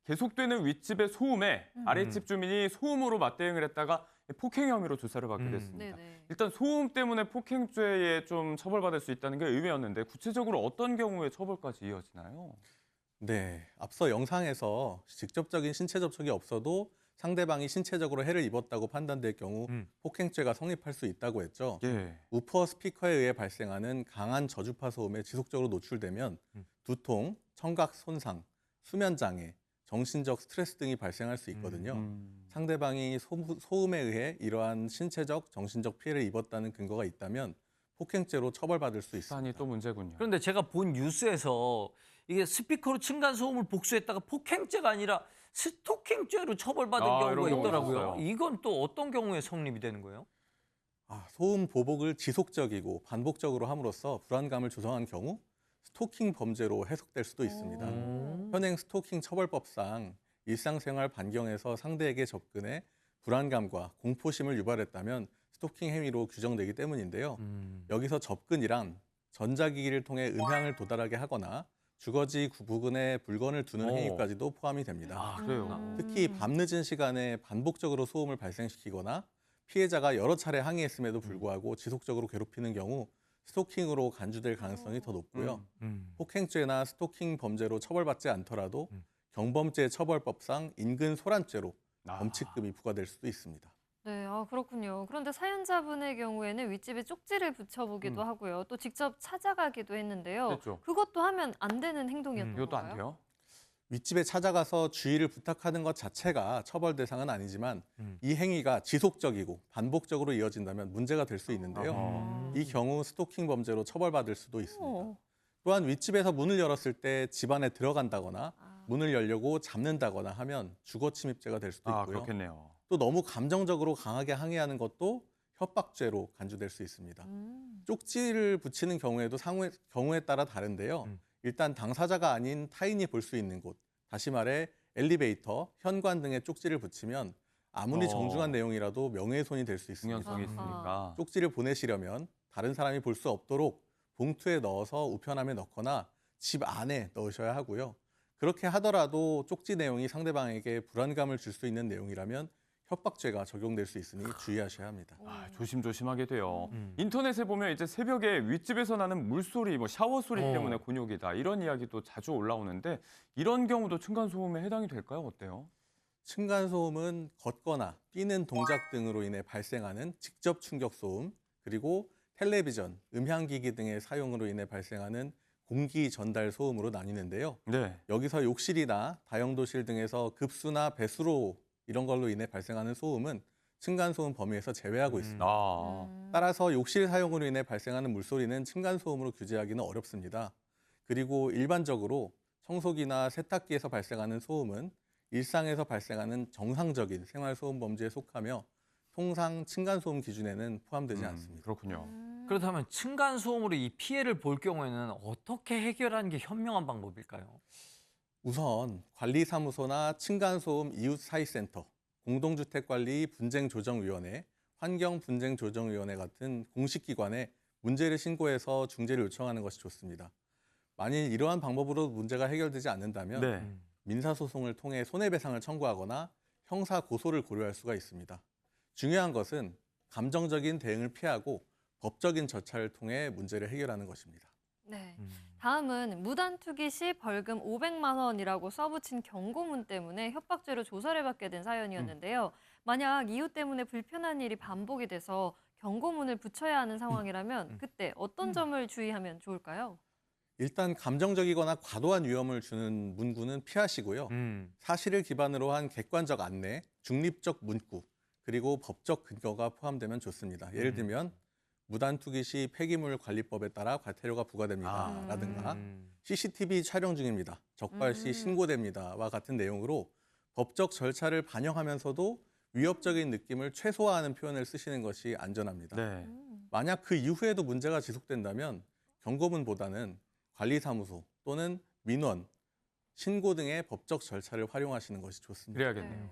계속되는 윗집의 소음에 아랫집 주민이 소음으로 맞대응을 했다가 폭행 혐의로 조사를 받게 됐습니다. 일단 소음 때문에 폭행죄에 좀 처벌받을 수 있다는 게 의외였는데 구체적으로 어떤 경우에 처벌까지 이어지나요? 네, 앞서 영상에서 직접적인 신체 접촉이 없어도 상대방이 신체적으로 해를 입었다고 판단될 경우 폭행죄가 성립할 수 있다고 했죠. 예. 우퍼 스피커에 의해 발생하는 강한 저주파 소음에 지속적으로 노출되면 두통, 청각 손상, 수면 장애, 정신적 스트레스 등이 발생할 수 있거든요. 상대방이 소음에 의해 이러한 신체적, 정신적 피해를 입었다는 근거가 있다면 폭행죄로 처벌받을 수 수단이 있습니다. 또 문제군요. 그런데 제가 본 뉴스에서 이게 스피커로 층간소음을 복수했다가 폭행죄가 아니라 스토킹죄로 처벌받은 이런 경우가 경우도 있더라고요. 있어요. 이건 또 어떤 경우에 성립이 되는 거예요? 소음 보복을 지속적이고 반복적으로 함으로써 불안감을 조성한 경우 스토킹 범죄로 해석될 수도 있습니다. 현행 스토킹 처벌법상 일상생활 반경에서 상대에게 접근해 불안감과 공포심을 유발했다면 스토킹 행위로 규정되기 때문인데요. 여기서 접근이란 전자기기를 통해 음향을 도달하게 하거나 주거지 부근에 물건을 두는 행위까지도 포함이 됩니다. 그래요. 특히 밤늦은 시간에 반복적으로 소음을 발생시키거나 피해자가 여러 차례 항의했음에도 불구하고 지속적으로 괴롭히는 경우 스토킹으로 간주될 가능성이 더 높고요. 폭행죄나 스토킹 범죄로 처벌받지 않더라도 경범죄 처벌법상 인근 소란죄로 범칙금이 부과될 수도 있습니다. 네, 그렇군요. 그런데 사연자분의 경우에는 윗집에 쪽지를 붙여보기도 하고요. 또 직접 찾아가기도 했는데요. 그랬죠. 그것도 하면 안 되는 행동이었던 이것도 건가요? 안 돼요? 윗집에 찾아가서 주의를 부탁하는 것 자체가 처벌 대상은 아니지만 이 행위가 지속적이고 반복적으로 이어진다면 문제가 될 수 있는데요. 이 경우 스토킹 범죄로 처벌받을 수도 있습니다. 또한 윗집에서 문을 열었을 때 집 안에 들어간다거나 문을 열려고 잡는다거나 하면 주거 침입죄가 될 수도 있고요. 그렇겠네요. 또 너무 감정적으로 강하게 항의하는 것도 협박죄로 간주될 수 있습니다. 쪽지를 붙이는 경우에도 경우에 따라 다른데요. 일단 당사자가 아닌 타인이 볼 수 있는 곳, 다시 말해 엘리베이터, 현관 등에 쪽지를 붙이면 아무리 정중한 내용이라도 명예훼손이 될 수 있습니다. 중요성이 있으니까. 쪽지를 보내시려면 다른 사람이 볼 수 없도록 봉투에 넣어서 우편함에 넣거나 집 안에 넣으셔야 하고요. 그렇게 하더라도 쪽지 내용이 상대방에게 불안감을 줄 수 있는 내용이라면 협박죄가 적용될 수 있으니 주의하셔야 합니다. 조심조심하게 돼요. 인터넷에 보면 이제 새벽에 윗집에서 나는 물소리, 샤워 소리 때문에 곤욕이다 이런 이야기도 자주 올라오는데 이런 경우도 층간소음에 해당이 될까요? 어때요? 층간소음은 걷거나 뛰는 동작 등으로 인해 발생하는 직접 충격 소음, 그리고 텔레비전, 음향기기 등의 사용으로 인해 발생하는 공기 전달 소음으로 나뉘는데요. 네. 여기서 욕실이나 다용도실 등에서 급수나 배수로 이런 걸로 인해 발생하는 소음은 층간소음 범위에서 제외하고 있습니다. 따라서 욕실 사용으로 인해 발생하는 물소리는 층간소음으로 규제하기는 어렵습니다. 그리고 일반적으로 청소기나 세탁기에서 발생하는 소음은 일상에서 발생하는 정상적인 생활소음 범죄에 속하며 통상 층간소음 기준에는 포함되지 않습니다. 그렇군요. 그렇다면 층간소음으로 이 피해를 볼 경우에는 어떻게 해결하는 게 현명한 방법일까요? 우선 관리사무소나 층간소음 이웃사회센터, 공동주택관리 분쟁조정위원회, 환경분쟁조정위원회 같은 공식기관에 문제를 신고해서 중재를 요청하는 것이 좋습니다. 만일 이러한 방법으로 문제가 해결되지 않는다면 민사소송을 통해 손해배상을 청구하거나 형사고소를 고려할 수가 있습니다. 중요한 것은 감정적인 대응을 피하고 법적인 절차를 통해 문제를 해결하는 것입니다. 네. 다음은 무단 투기 시 벌금 500만 원이라고 써붙인 경고문 때문에 협박죄로 조사를 받게 된 사연이었는데요. 만약 이유 때문에 불편한 일이 반복이 돼서 경고문을 붙여야 하는 상황이라면 그때 어떤 점을 주의하면 좋을까요? 일단 감정적이거나 과도한 위험을 주는 문구는 피하시고요. 사실을 기반으로 한 객관적 안내, 중립적 문구, 그리고 법적 근거가 포함되면 좋습니다. 예를 들면 무단 투기 시 폐기물 관리법에 따라 과태료가 부과됩니다. 라든가 CCTV 촬영 중입니다. 적발 시 신고됩니다와 같은 내용으로 법적 절차를 반영하면서도 위협적인 느낌을 최소화하는 표현을 쓰시는 것이 안전합니다. 만약 그 이후에도 문제가 지속된다면 경고문보다는 관리사무소 또는 민원, 신고 등의 법적 절차를 활용하시는 것이 좋습니다. 그래야겠네요.